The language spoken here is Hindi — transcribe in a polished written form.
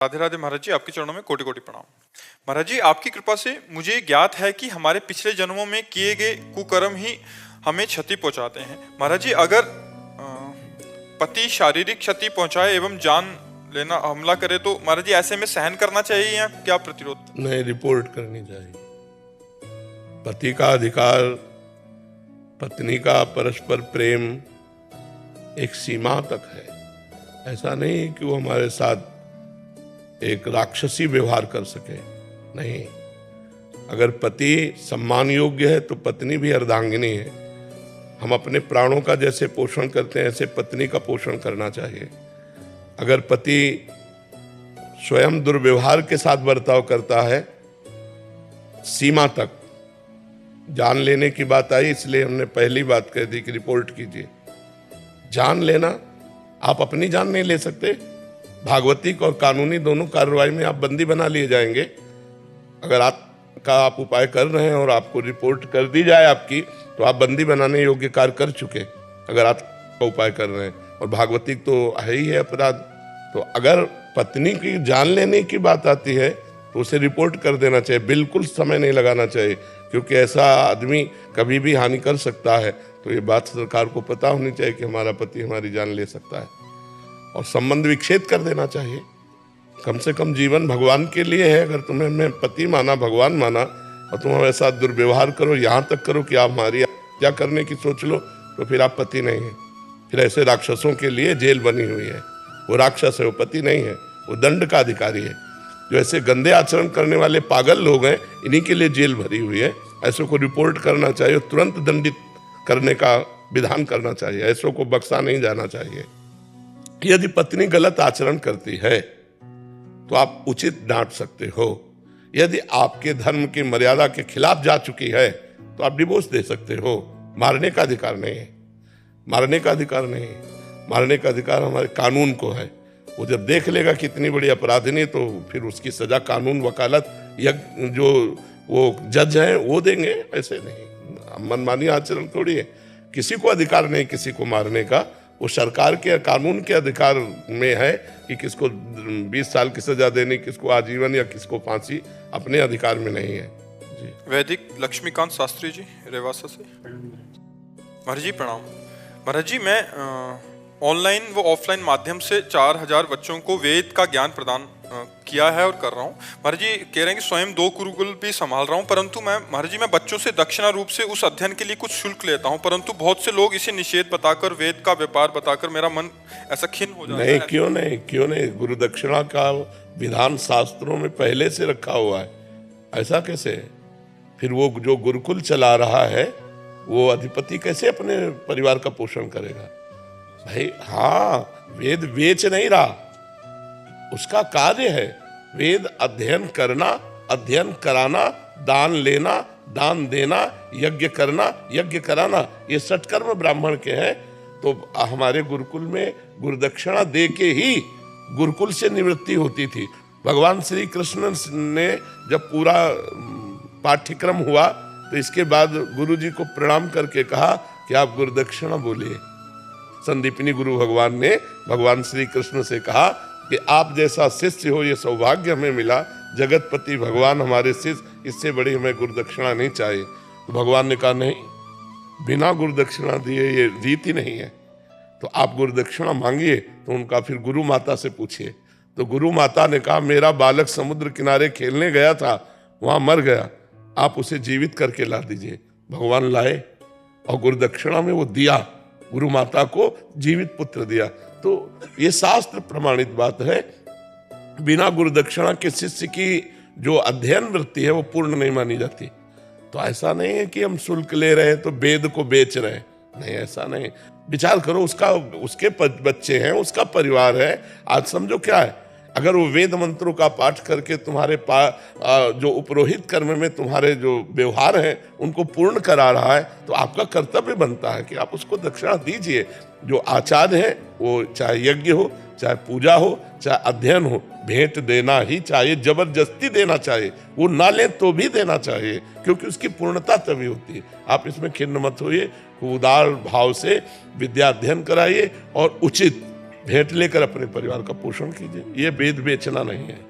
राधे राधे महाराज जी, आपके चरणों में कोटि कोटि प्रणाम। महाराज जी, आपकी कृपा से मुझे ज्ञात है कि हमारे पिछले जन्मों में किए गए कुकर्म ही हमें क्षति पहुंचाते हैं। महाराज जी, अगर पति शारीरिक क्षति पहुंचाए एवं जान लेना हमला करे तो महाराज जी ऐसे में सहन करना चाहिए या क्या प्रतिरोध? नहीं, रिपोर्ट करनी चाहिए। पति का अधिकार, पत्नी का परस्पर प्रेम एक सीमा तक है। ऐसा नहीं कि वो हमारे साथ एक राक्षसी व्यवहार कर सके। नहीं, अगर पति सम्मान योग्य है तो पत्नी भी अर्धांगिनी है। हम अपने प्राणों का जैसे पोषण करते हैं ऐसे पत्नी का पोषण करना चाहिए। अगर पति स्वयं दुर्व्यवहार के साथ बर्ताव करता है, सीमा तक, जान लेने की बात आई इसलिए हमने पहली बात कह दी कि रिपोर्ट कीजिए। जान लेना, आप अपनी जान नहीं ले सकते। भागवतिक और कानूनी दोनों कार्रवाई में आप बंदी बना लिए जाएंगे। अगर आप उपाय कर रहे हैं और आपको रिपोर्ट कर दी जाए आपकी, तो आप बंदी बनाने योग्य कार्य कर चुके, अगर आप उपाय कर रहे हैं। और भागवतिक तो है ही है अपराध। तो अगर पत्नी की जान लेने की बात आती है तो उसे रिपोर्ट कर देना चाहिए। बिल्कुल समय नहीं लगाना चाहिए, क्योंकि ऐसा आदमी कभी भी हानि कर सकता है। तो ये बात सरकार को पता होनी चाहिए कि हमारा पति हमारी जान ले सकता है, और संबंध विच्छेद कर देना चाहिए। कम से कम जीवन भगवान के लिए है। अगर तुम्हें मैं पति माना, भगवान माना, और तुम ऐसा दुर्व्यवहार करो, यहाँ तक करो कि आप हमारी हत्या करने की सोच लो, तो फिर आप पति नहीं है। फिर ऐसे राक्षसों के लिए जेल बनी हुई है। वो राक्षस है, वो पति नहीं है, वो दंड का अधिकारी है। जो ऐसे गंदे आचरण करने वाले पागल लोग हैं, इन्हीं के लिए जेल भरी हुई है। ऐसों को रिपोर्ट करना चाहिए, तुरंत दंडित करने का विधान करना चाहिए। ऐसों को बख्शा नहीं जाना चाहिए। यदि पत्नी गलत आचरण करती है तो आप उचित डांट सकते हो। यदि आपके धर्म की मर्यादा के खिलाफ जा चुकी है तो आप डिवोर्स दे सकते हो। मारने का अधिकार नहीं है, मारने का अधिकार नहीं है। मारने का अधिकार हमारे कानून को है। वो जब देख लेगा कि इतनी बड़ी अपराधिनी, तो फिर उसकी सजा कानून, वकालत या जो वो जज हैं वो देंगे। ऐसे नहीं, मनमानी आचरण थोड़ी है। किसी को अधिकार नहीं किसी को मारने का। वो सरकार के कानून के अधिकार में है कि किसको 20 साल की सजा देनी, किसको आजीवन या किसको फांसी, अपने अधिकार में नहीं है जी। वैदिक लक्ष्मीकांत शास्त्री जी, रेवासा से। महाराज जी प्रणाम। महाराज जी, मैं ऑनलाइन व ऑफलाइन माध्यम से 4000 बच्चों को वेद का ज्ञान प्रदान किया है और कर रहा हूँ। महाराज जी कह रहे हैं कि स्वयं 2 गुरुकुल भी संभाल रहा हूँ, परंतु महाराज जी मैं बच्चों से दक्षिणा रूप से उस अध्ययन के लिए कुछ शुल्क लेता हूँ, परंतु बहुत से लोग इसे निषेध बताकर, वेद का व्यापार बताकर मेरा मन ऐसा खिन्न हो जाता है। नहीं, क्यों नहीं? गुरु दक्षिणा का विधान शास्त्रों में पहले से रखा हुआ है। ऐसा कैसे? फिर वो जो गुरुकुल चला रहा है वो अधिपति कैसे अपने परिवार का पोषण करेगा? भाई हाँ, वेद बेच नहीं रहा, उसका कार्य है वेद अध्ययन करना, अध्ययन कराना, दान लेना, दान देना, यज्ञ करना, यज्ञ कराना। ये सत्कर्म ब्राह्मण के हैं। तो हमारे गुरुकुल में गुरुदक्षिणा दे के ही गुरुकुल से निवृत्ति होती थी। भगवान श्री कृष्ण ने जब पूरा पाठ्यक्रम हुआ तो इसके बाद गुरु जी को प्रणाम करके कहा कि आप गुरुदक्षिणा बोलिए। संदीपनी गुरु भगवान ने भगवान श्री कृष्ण से कहा कि आप जैसा शिष्य हो, ये सौभाग्य हमें मिला। जगतपति भगवान हमारे शिष्य, इससे बड़ी हमें गुरुदक्षिणा नहीं चाहिए। तो भगवान ने कहा नहीं, बिना गुरुदक्षिणा दिए ये रीति नहीं है, तो आप गुरुदक्षिणा मांगिए। तो उनका फिर गुरु माता से पूछिए। तो गुरु माता ने कहा मेरा बालक समुद्र किनारे खेलने गया था, वहां मर गया, आप उसे जीवित करके ला दीजिए। भगवान लाए और गुरुदक्षिणा में वो दिया, गुरु माता को जीवित पुत्र दिया। तो ये शास्त्र प्रमाणित बात है। बिना गुरुदक्षिणा के शिष्य की जो अध्ययन वृत्ति है वो पूर्ण नहीं मानी जाती। तो ऐसा नहीं है कि हम शुल्क ले रहे हैं तो वेद को बेच रहे हैं, नहीं, ऐसा नहीं। विचार करो, उसके बच्चे हैं, उसका परिवार है। आज समझो क्या है, अगर वो वेद मंत्रों का पाठ करके तुम्हारे जो उपरोहित कर्म में तुम्हारे जो व्यवहार हैं उनको पूर्ण करा रहा है, तो आपका कर्तव्य बनता है कि आप उसको दक्षिणा दीजिए। जो आचार्य है वो चाहे यज्ञ हो, चाहे पूजा हो, चाहे अध्ययन हो, भेंट देना ही चाहिए। जबरदस्ती देना चाहिए, वो ना ले तो भी देना चाहिए, क्योंकि उसकी पूर्णता तभी होती है। आप इसमें खिन्न मत होइए, उदार भाव से विद्या अध्ययन कराइए और उचित भेंट लेकर अपने परिवार का पोषण कीजिए। ये वेद बेचना नहीं है।